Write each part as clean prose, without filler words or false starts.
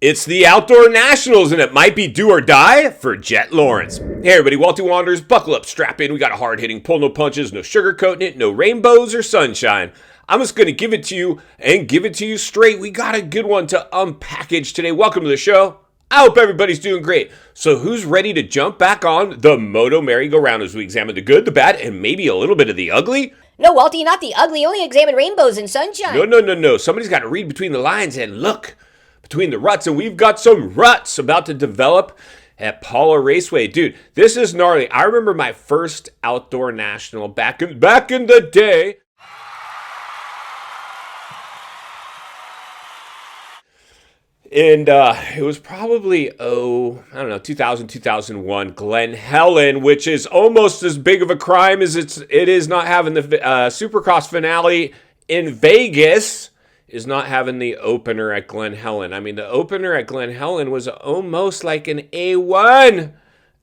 It's the Outdoor Nationals, and it might be do or die for Jett Lawrence. Hey everybody, Walty Wanderers, buckle up, strap in. We got a hard-hitting pull, no punches, no sugarcoating it, no rainbows or sunshine. I'm just going to give it to you and give it to you straight. We got a good one to unpackage today. Welcome to the show. I hope everybody's doing great. So who's ready to jump back on the Moto merry-go-round as we examine the good, the bad, and maybe a little bit of the ugly? No, Walty, not the ugly. Only examine rainbows and sunshine. No. Somebody's got to read between the lines and look between the ruts, and we've got some ruts about to develop at Paula Raceway. Dude, this is gnarly. I remember my first outdoor national back in the day. And it was probably, 2000, 2001, Glen Helen, which is almost as big of a crime as it is not having the Supercross finale in Vegas, is not having the opener at Glen Helen. I mean, the opener at Glen Helen was almost like an A1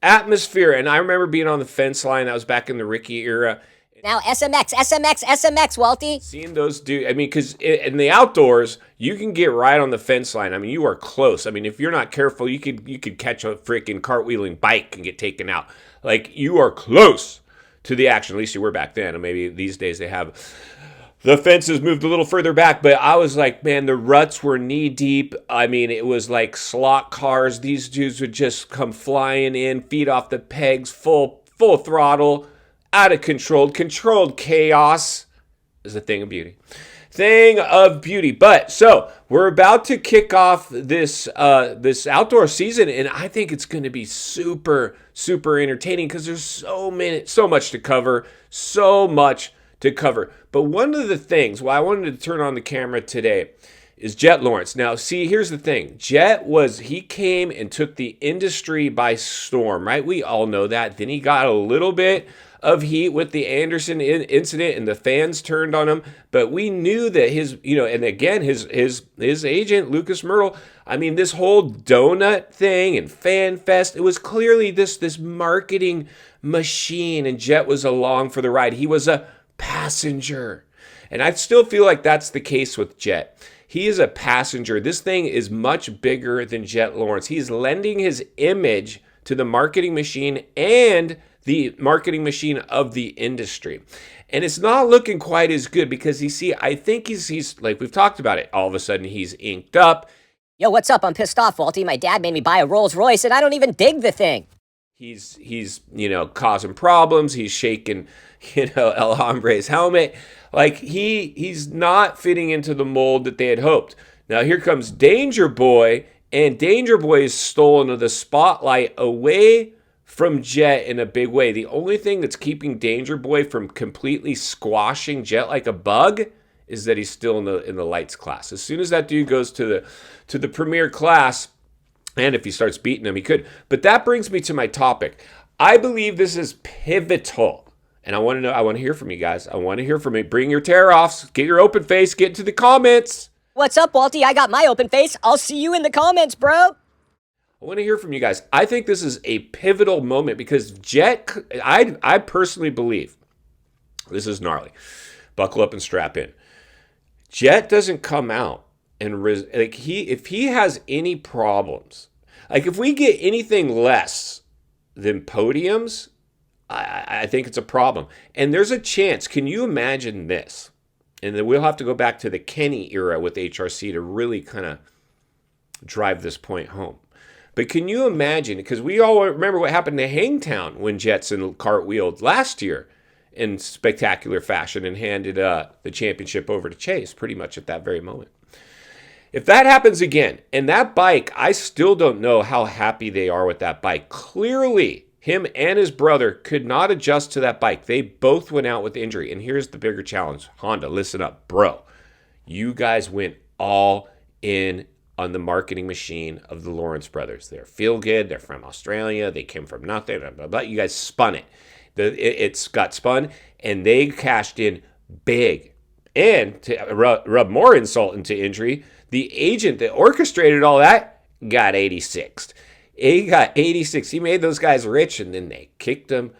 atmosphere. And I remember being on the fence line. That was back in the Ricky era. Now SMX, Walty. Seeing those dudes, I mean, because in the outdoors, you can get right on the fence line. I mean, you are close. I mean, if you're not careful, you could catch a freaking cartwheeling bike and get taken out. Like, you are close to the action. At least you were back then. And maybe these days they have. The fences moved a little further back, but I was like, man, the ruts were knee deep. I mean, it was like slot cars. These dudes would just come flying in, feet off the pegs, full throttle, out of controlled chaos is a thing of beauty. But so we're about to kick off this outdoor season, and I think it's going to be super entertaining because there's so much to cover, But one of the things why I wanted to turn on the camera today is Jett Lawrence. Now, see, here's the thing. Jett he came and took the industry by storm, right? We all know that. Then he got a little bit of heat with the Anderson incident, and the fans turned on him. But we knew that his agent, Lucas Myrtle, I mean, this whole donut thing and Fan Fest, it was clearly this marketing machine, and Jett was along for the ride. He was a passenger. And I still feel like that's the case with Jett. He is a passenger. This thing is much bigger than Jett Lawrence. He's lending his image to the marketing machine and the marketing machine of the industry. And it's not looking quite as good because I think he's like we've talked about it. All of a sudden he's inked up. Yo, what's up? I'm pissed off, Walty. My dad made me buy a Rolls Royce and I don't even dig the thing. He's causing problems. He's shaking, El Hombre's helmet. Like he's not fitting into the mold that they had hoped. Now here comes Danger Boy, and Danger Boy is stolen the spotlight away from Jett in a big way. The only thing that's keeping Danger Boy from completely squashing Jett like a bug is that he's still in the lights class. As soon as that dude goes to the premier class, and if he starts beating him, he could. But that brings me to my topic. I believe this is pivotal. And I want to hear from you guys. I want to hear from you. Bring your tear-offs. Get your open face. Get into the comments. What's up, Walty? I got my open face. I'll see you in the comments, bro. I want to hear from you guys. I think this is a pivotal moment because Jett, I personally believe, this is gnarly. Buckle up and strap in. Jett doesn't come out and if he has any problems, like if we get anything less than podiums, I think it's a problem. And there's a chance. Can you imagine this? And then we'll have to go back to the Kenny era with HRC to really kind of drive this point home. But can you imagine, because we all remember what happened to Hangtown when Jetson cartwheeled last year in spectacular fashion and handed the championship over to Chase pretty much at that very moment. If that happens again, and that bike, I still don't know how happy they are with that bike. Clearly, him and his brother could not adjust to that bike. They both went out with injury. And here's the bigger challenge. Honda, listen up. Bro, you guys went all in on the marketing machine of the Lawrence brothers. They're feel good. They're from Australia. They came from nothing. Blah, blah, blah. You guys spun it. It's got spun, and they cashed in big. And to rub more insult into injury, the agent that orchestrated all that got 86th. He got 86. He made those guys rich, and then they kicked them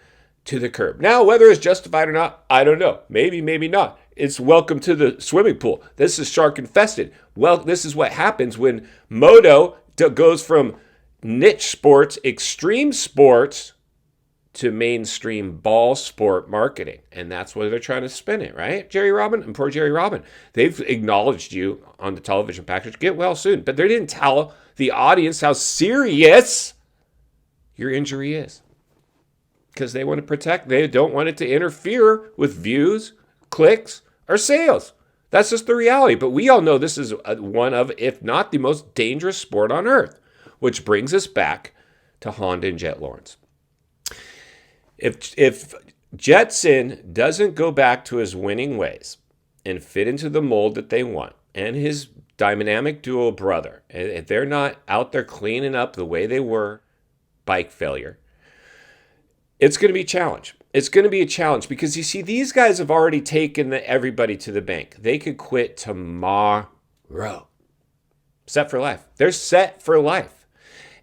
to the curb. Now, whether it's justified or not, I don't know. Maybe, maybe not. It's welcome to the swimming pool. This is shark infested. Well, this is what happens when Moto goes from niche sports, extreme sports, to mainstream ball sport marketing. And that's where they're trying to spin it, right? Jerry Robin and poor Jerry Robin. They've acknowledged you on the television package. Get well soon. But they didn't tell the audience how serious your injury is. Because they want to protect, they don't want it to interfere with views, clicks, or sales. That's just the reality. But we all know this is one of, if not the most dangerous sport on earth. Which brings us back to Honda and Jett Lawrence. If Jetson doesn't go back to his winning ways and fit into the mold that they want, and his dynamic duo brother, if they're not out there cleaning up the way they were, bike failure, it's going to be a challenge. It's going to be a challenge because you see, these guys have already taken everybody to the bank. They could quit tomorrow. Set for life. They're set for life.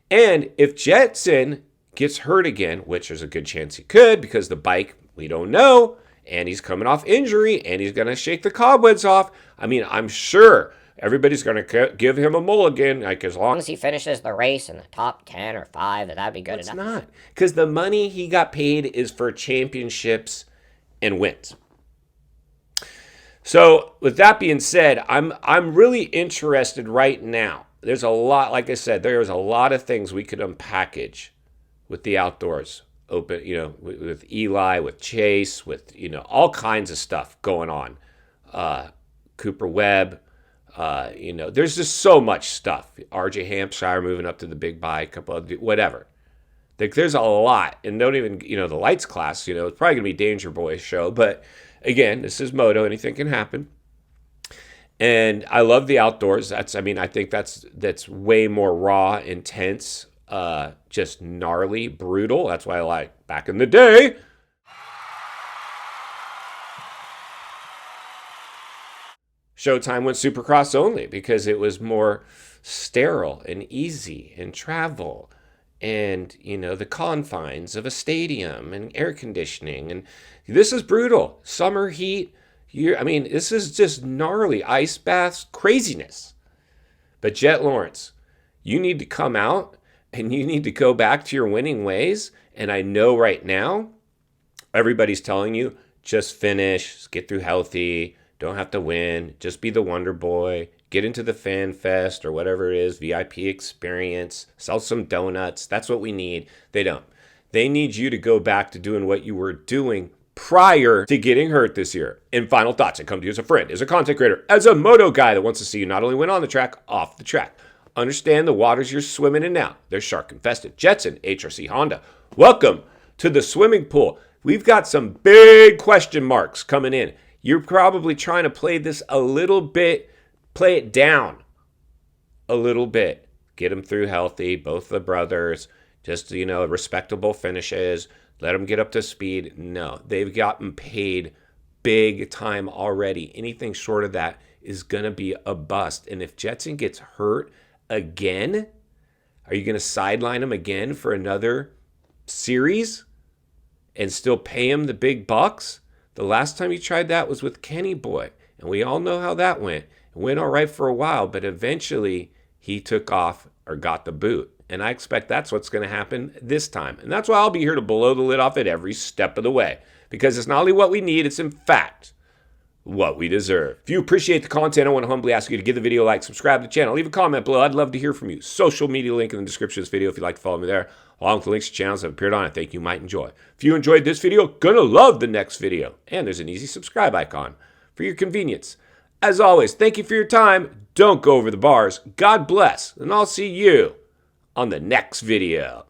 And if Jetson gets hurt again, which there's a good chance he could because the bike, we don't know, and he's coming off injury, and he's going to shake the cobwebs off. I mean, I'm sure everybody's going to give him a mulligan, like as long as he finishes the race in the top 10 or 5, that'd be good enough. It's not, because the money he got paid is for championships and wins. So with that being said, I'm really interested right now. There's a lot, like I said, there's a lot of things we could unpackage with the outdoors. Open, with Eli, with Chase, with, all kinds of stuff going on. Cooper Webb, there's just so much stuff. RJ Hampshire moving up to the big bike, couple of whatever. There's a lot, and don't even, the lights class, it's probably gonna be Danger Boy's show, but again, this is Moto, anything can happen. And I love the outdoors. I think that's way more raw, intense, just gnarly, brutal. That's why I like back in the day. Showtime went Supercross only because it was more sterile and easy and travel and, the confines of a stadium and air conditioning. And this is brutal. Summer heat. This is just gnarly ice baths, craziness. But Jett Lawrence, you need to come out and you need to go back to your winning ways. And I know right now, everybody's telling you, just finish, get through healthy, don't have to win, just be the Wonder Boy, get into the Fan Fest or whatever it is, VIP experience, sell some donuts. That's what we need. They don't. They need you to go back to doing what you were doing prior to getting hurt this year. In final thoughts, I come to you as a friend, as a content creator, as a moto guy that wants to see you not only win on the track, off the track. Understand the waters you're swimming in now. They're shark infested. Jetson, HRC Honda. Welcome to the swimming pool. We've got some big question marks coming in. You're probably trying to play this a little bit, play it down a little bit. Get them through healthy, both the brothers, just, respectable finishes. Let them get up to speed. No, they've gotten paid big time already. Anything short of that is going to be a bust. And if Jetson gets hurt again, are you going to sideline him again for another series and still pay him the big bucks? The last time you tried that was with Kenny Boy, and we all know how that went. It went all right for a while, but eventually he took off or got the boot. And I expect that's what's going to happen this time. And that's why I'll be here to blow the lid off it every step of the way. Because it's not only what we need, it's in fact what we deserve. If you appreciate the content, I want to humbly ask you to give the video a like, subscribe to the channel, leave a comment below. I'd love to hear from you. Social media link in the description of this video if you'd like to follow me there, along with the links to channels that have appeared on it I think you might enjoy. If you enjoyed this video, gonna love the next video. And there's an easy subscribe icon for your convenience. As always, thank you for your time. Don't go over the bars. God bless. And I'll see you on the next video.